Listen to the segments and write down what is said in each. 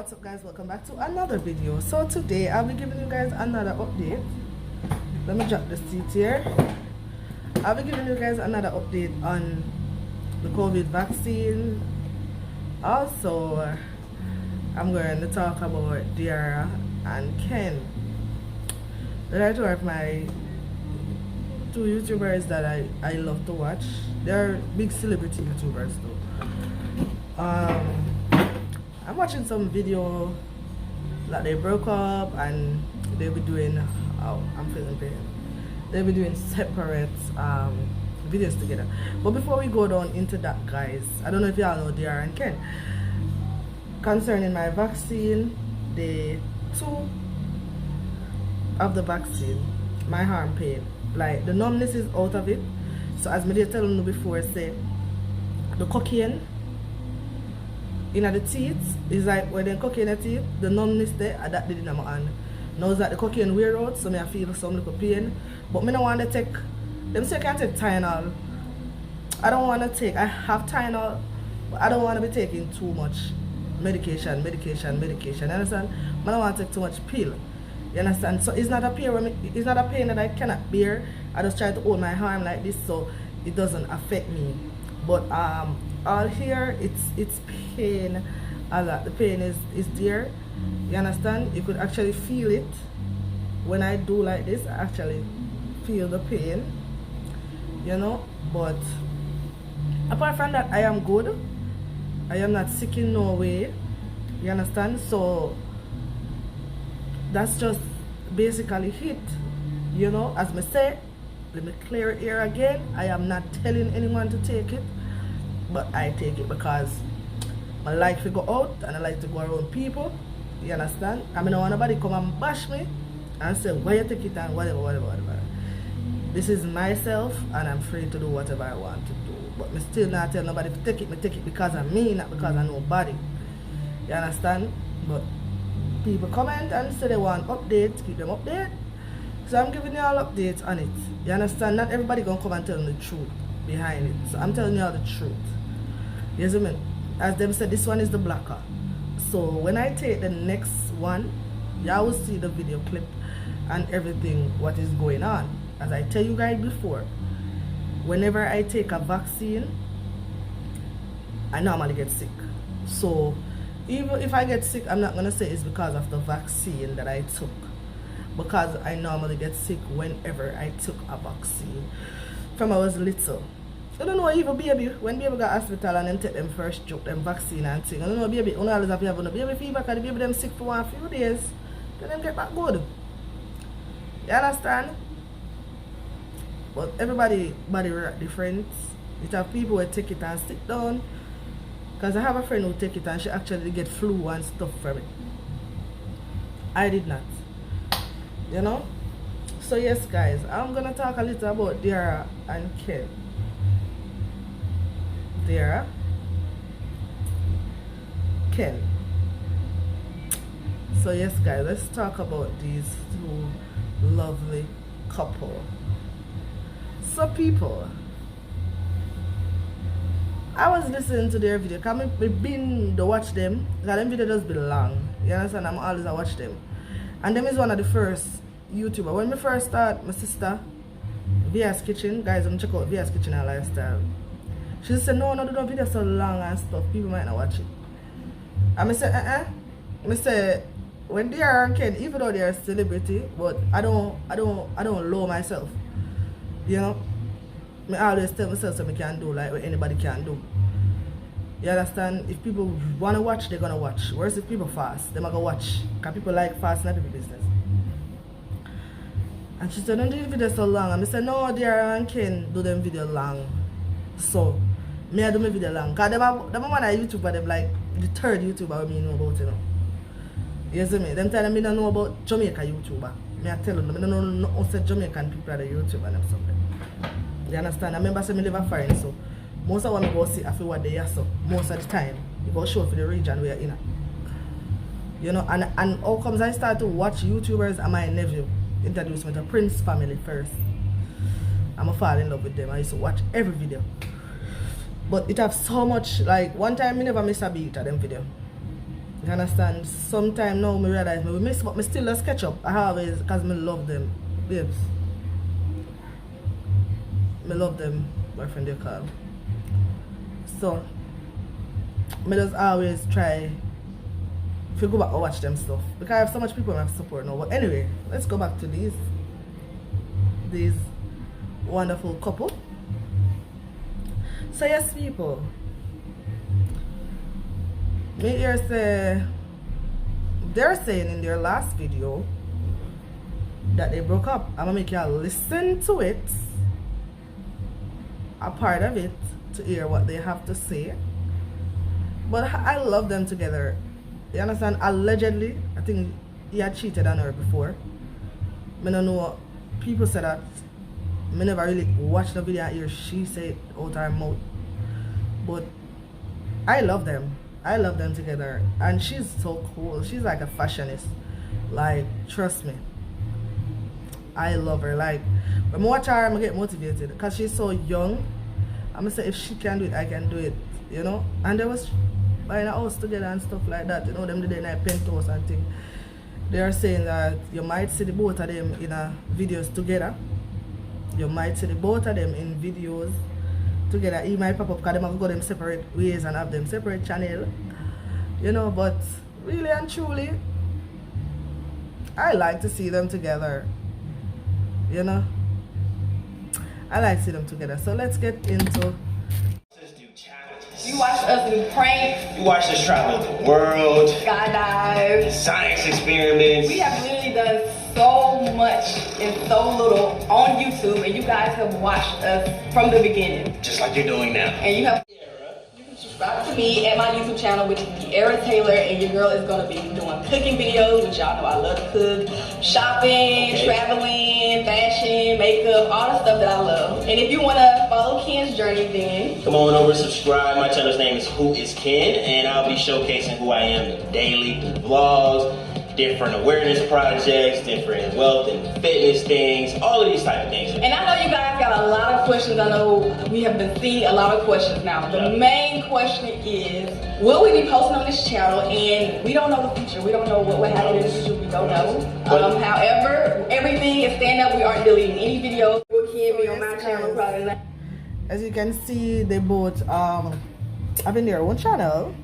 What's up guys, welcome back to another video. So today I'll be giving you guys another update. Let me drop the seat here. I'll be giving you guys another update on the COVID vaccine. Also I'm going to talk about Diarra and Ken. There are two of my two YouTubers that I love to watch. They're big celebrity YouTubers though. I'm watching some video that they broke up and they'll be doing, I'm feeling pain. They'll be doing separate videos together. But before we go down into that, guys, I don't know if y'all know Diarra and Ken. Concerning my vaccine, the two of the vaccine, my arm pain, like the numbness is out of it. So as me tell you before, say the cocaine in the teeth is like when they cocaine in the teeth, the numbness there, that did in my hand. Now that the cocaine wear out, so I feel some little pain. But I don't want to take, them say I can't take Tylenol. I don't want to take, I have Tylenol, but I don't want to be taking too much medication, you understand? I don't want to take too much pill, you understand? So it's not a pain that I cannot bear. I just try to hold my arm like this so it doesn't affect me. But all here it's pain a lot. The pain is there, you understand? You could actually feel it when I do like this. I actually feel the pain, you know. But apart from that, I am good. I am not sick in no way, you understand? So that's just basically it, you know. As me say, let me clear it here again, I am not telling anyone to take it, but I take it because I like to go out and I like to go around people, you understand? I mean, don't want nobody come and bash me and say why you take it and whatever. This is myself and I'm free to do whatever I want to do. But me still not tell nobody to take it. Me take it because of me, not because of nobody. You understand? But people comment and say they want updates, keep them updated. So I'm giving you all updates on it. You understand? Not everybody gonna come and tell me the truth behind it. So I'm telling you all the truth. You see me? As them said, this one is the blocker. So when I take the next one, y'all will see the video clip and everything what is going on. As I tell you guys before, whenever I take a vaccine, I normally get sick. So even if I get sick, I'm not gonna say it's because of the vaccine that I took, because I normally get sick whenever I took a vaccine from I was little. I don't know, even baby, when baby got hospital and them take them first joke, them vaccine and thing. I don't know, baby, you always have to have a baby fever because the baby them sick for a few days, then them get back good. You understand? But everybody body work different. It have people who take it and sit down. Because I have a friend who take it and she actually get flu and stuff from it. I did not. You know? So yes guys, I'm gonna talk a little about Diarra and Ken. Diarra, Ken. So yes guys, let's talk about these two lovely couple. So people, I was listening to their video because I've been to watch them because them video just be long. You understand? I'm always I watch them. And them is one of the first YouTuber. When we first start, my sister, VS Kitchen, guys, I'm check out VS Kitchen and Lifestyle. She said, no, do no video so long and stuff. People might not watch it. And I said, I say, when they are Ken, even though they are a celebrity, but I don't low myself. You know? I always tell myself so I can do like what anybody can do. You understand? If people wanna watch, they're gonna watch. Whereas if people fast, they're not gonna watch. Because people like fast, not people business. And she said, don't do the video so long. And I said, no, Diarra and Ken do them video long. So me I do my video long. Cause them one of YouTuber, them like the third YouTuber me know about, you know. You see me? Them tell them me don't know about Jamaica YouTuber. Me I tell them I don't know no Jamaican people are the YouTuber and something. You understand? I remember saying I live a foreign, so most of what I go see after what they are, so most of the time you go show for the region we are in. You know, and how comes I start to watch YouTubers and my nephew introduced me to Prince family first. I'm a fall in love with them. I used to watch every video. But it have so much, like one time I never miss a beat of them video. You understand? Sometime now me realize me miss, but me still just catch up. I always, because me love them, babes. Me love them, boyfriend they call. So me just always try to go back and watch them stuff because I have so much people I have to support now. But anyway, let's go back to these wonderful couple. So yes, people, me here say they're saying in their last video that they broke up. I'm gonna make y'all listen to it, a part of it, to hear what they have to say. But I love them together. You understand? Allegedly, I think he had cheated on her before. I don't know. People say that. I never really watched the video and hear she say it out her mouth. But I love them. I love them together. And she's so cool. She's like a fashionist. Like, trust me. I love her. Like, when I watch her, I'm going to get motivated. Because she's so young. I'm going to say, if she can do it, I can do it. You know? And there was buying a house together and stuff like that. You know, them the night penthouse and thing. They are saying that you might see the both of them in videos together. You might see the both of them in videos together. He might pop up because they might go them separate ways and have them separate channel. You know, but really and truly, I like to see them together. You know? I like to see them together. So let's get into. You watched us do pranks. You watched us travel the world. Skydive. Science experiments. We have literally done so much in so little on YouTube, and you guys have watched us from the beginning. Just like you're doing now. And you have you can subscribe to me at my YouTube channel, which is Diarra Taylor, and your girl is gonna be doing cooking videos, which y'all know I love to cook, shopping, traveling, fashion, makeup, all the stuff that I love. And if you wanna follow Ken's journey, then come on over, subscribe. My channel's name is Who Is Ken, and I'll be showcasing who I am daily through vlogs, different awareness projects, different wealth and fitness things, all of these type of things. And I know you guys got a lot of questions. I know we have been seeing a lot of questions now. The main question is, will we be posting on this channel? And we don't know the future. We don't know what will happen in the future. We don't know. However, everything is stand up. We aren't deleting any videos. We can't be on my channel probably not. As you can see, they both having their own channel.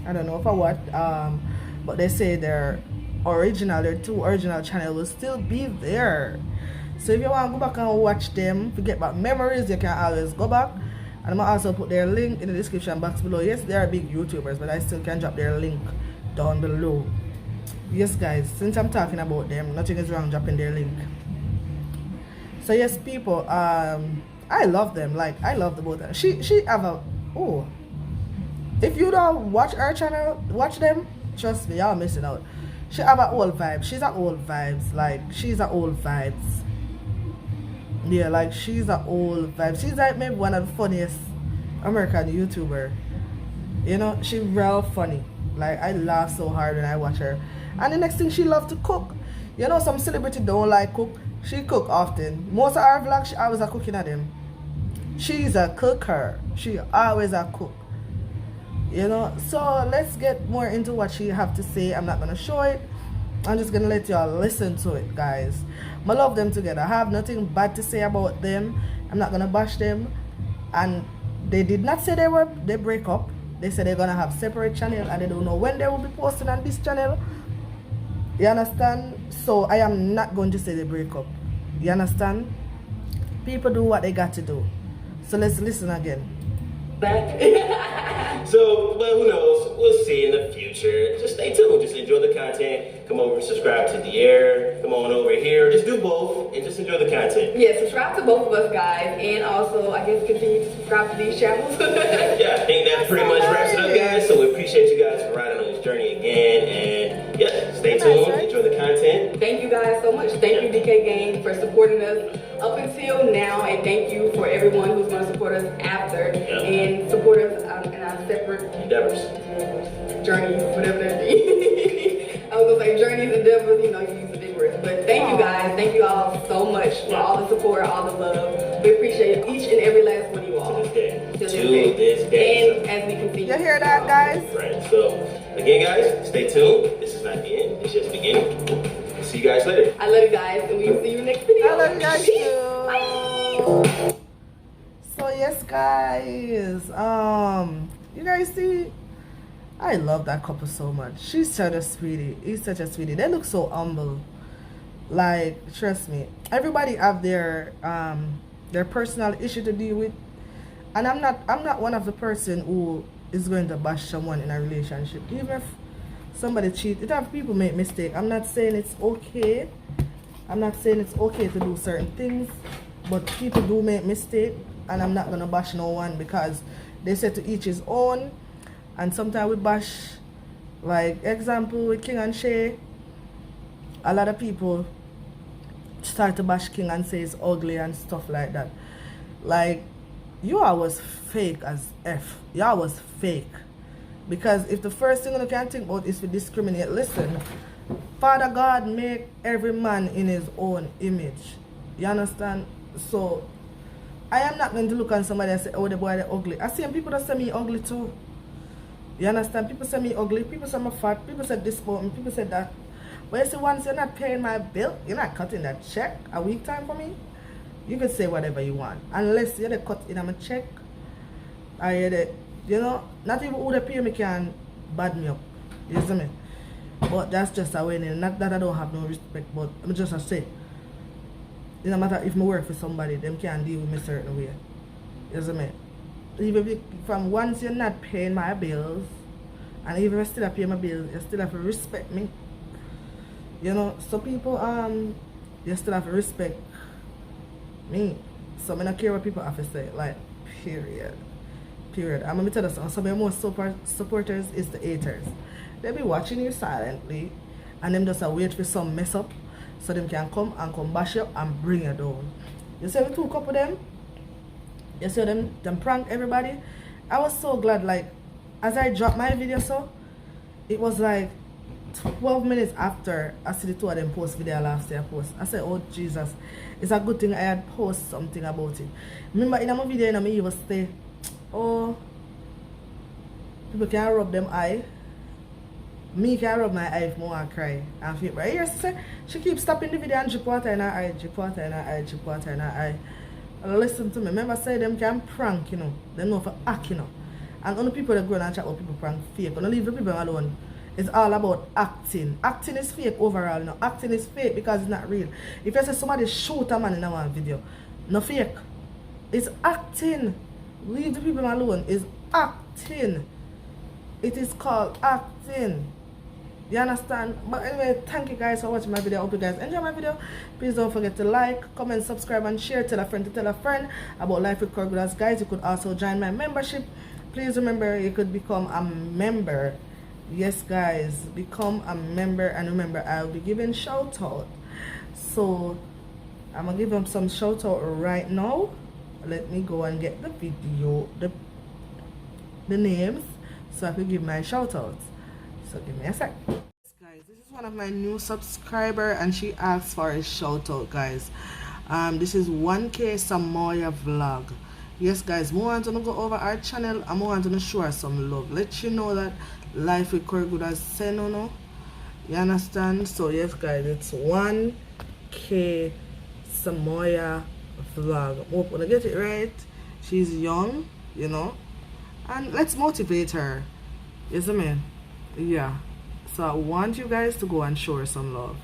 I don't know for what, but they say their two original channel will still be there. So if you want to go back and watch them, forget about memories, you can always go back. And I'm gonna also put their link in the description box below. Yes, they are big YouTubers, but I still can drop their link down below. Yes, guys, since I'm talking about them, nothing is wrong dropping their link. So yes, people, I love them. Like, I love the both of them. She have a, oh, if you don't watch her channel, watch them, trust me, y'all missing out. She have a old vibe. She's a old vibes. Like, she's a old vibes. Yeah, like, she's a old vibes. She's like maybe one of the funniest American YouTuber. You know, she's real funny. Like, I laugh so hard when I watch her. And the next thing, she loves to cook. You know, some celebrity don't like cook. She cook often. Most of her vlogs, she always a cooking at them. She's a cooker. She always a cook. You know, so let's get more into what she have to say. I'm not gonna show it. I'm just gonna let y'all listen to it, guys. I love them together. I have nothing bad to say about them. I'm not gonna bash them. And they did not say they break up. They said they're gonna have separate channel, and they don't know when they will be posting on this channel. You understand? So I am not going to say they break up. You understand? People do what they got to do. So let's listen again. So, but who knows? We'll see in the future. Just stay tuned. Just enjoy the content. Come over and subscribe to the air. Come on over here. Just do both and just enjoy the content. Yeah, subscribe to both of us, guys. And also, I guess, continue to subscribe to these channels. Yeah, I think that pretty much wraps it up, guys. So we appreciate you guys for riding on this journey again. And yeah, stay tuned. Enjoy the content. Thank you guys so much. Thank you, DK Gang, for supporting us up until now. And thank you for everyone who's going to support us after. And support us in our separate endeavors. Journeys, whatever that is. I was going to say journeys, endeavors, you know, you use the big words. But thank you guys. Thank you all so much for all the support, all the love. We appreciate each and every last one of you all. To this day. And as we continue. You hear that, guys? Right, so Again, guys, stay tuned. This is not the end. It's just the beginning. See you guys later. I love you guys, and we'll see you next video. I love you guys too. Bye. So yes, guys. You guys see, I love that couple so much. She's such a sweetie. He's such a sweetie. They look so humble. Like, trust me, everybody have their personal issue to deal with, and I'm not one of the person who is going to bash someone in a relationship. Even if somebody cheat, it have people make mistake. I'm not saying it's okay. I'm not saying it's okay to do certain things, but people do make mistake, and I'm not gonna bash no one because they say to each his own. And sometimes we bash, like example with King and Shay. A lot of people start to bash King and say it's ugly and stuff like that. Like, you all was fake as F. Y'all was fake. Because if the first thing you can think about is to discriminate, listen, Father God make every man in his own image. You understand? So I am not going to look on somebody and say, oh, the boy they're ugly. I see people that say me ugly too. You understand? People say me ugly, people say I'm fat, people say this about me, people say that. But you see, once you're not paying my bill, you're not cutting that check a week time for me, you can say whatever you want. Unless you're the cut in my check, or you're the, you know, not even who they pay me can bad me up. You see me? But that's just a way. Not that I don't have no respect, but I'm just a say. It doesn't matter if I work for somebody, them can deal with me a certain way. You see me? Even if, from once you're not paying my bills, and even if I still pay my bills, you still have to respect me. You know, so people you still have to respect me. So I don't care what people have to say. Like, period. Period. I'm gonna tell you something. Some of your most supporters is the haters. They be watching you silently, and them just wait for some mess up so them can come bash you and bring you down. You see the two couple them? You see them prank everybody? I was so glad, like, as I dropped my video, so it was like 12 minutes after I see the two of them post video last year post. I said, oh Jesus, it's a good thing I had post something about it. Remember in my video, me was say, oh, people can rub them eye. Me can rub my eye if more and cry and feel right. Yes, she keeps stopping the video and drip water in her eye, drip water in her eye, drip water in her eye. Listen to me. Remember, say them can prank, you know. They know for act, you know. And only people that go and chat about people prank fake. Don't leave the people alone. It's all about acting. Acting is fake overall, you know. Acting is fake because it's not real. If you say somebody shoot a man in one video, no fake. It's acting. Leave the people alone. It's acting. It is called acting. You understand? But anyway, thank you guys for watching my video. I hope you guys enjoy my video. Please don't forget to like, comment, subscribe, and share. Tell a friend to tell a friend about Life with Corgulas. Guys, you could also join my membership. Please remember, you could become a member. Yes, guys, become a member. And remember, I'll be giving shout out. So I'm gonna give them some shout out right now. Let me go and get the video, the names, so I can give my shout outs. So give me a sec. Guys, this is one of my new subscriber and she asked for a shout out, guys. This is 1K Samoya vlog. Yes, guys, more want to go over our channel and more want to show her some love. Let you know that Life with Corgulas send no. You understand? So yes, guys, it's 1K Samoya vlog. Hope when I get it right. She's young, you know, and let's motivate her. Yes, I mean. Yeah, so I want you guys to go and show her some love.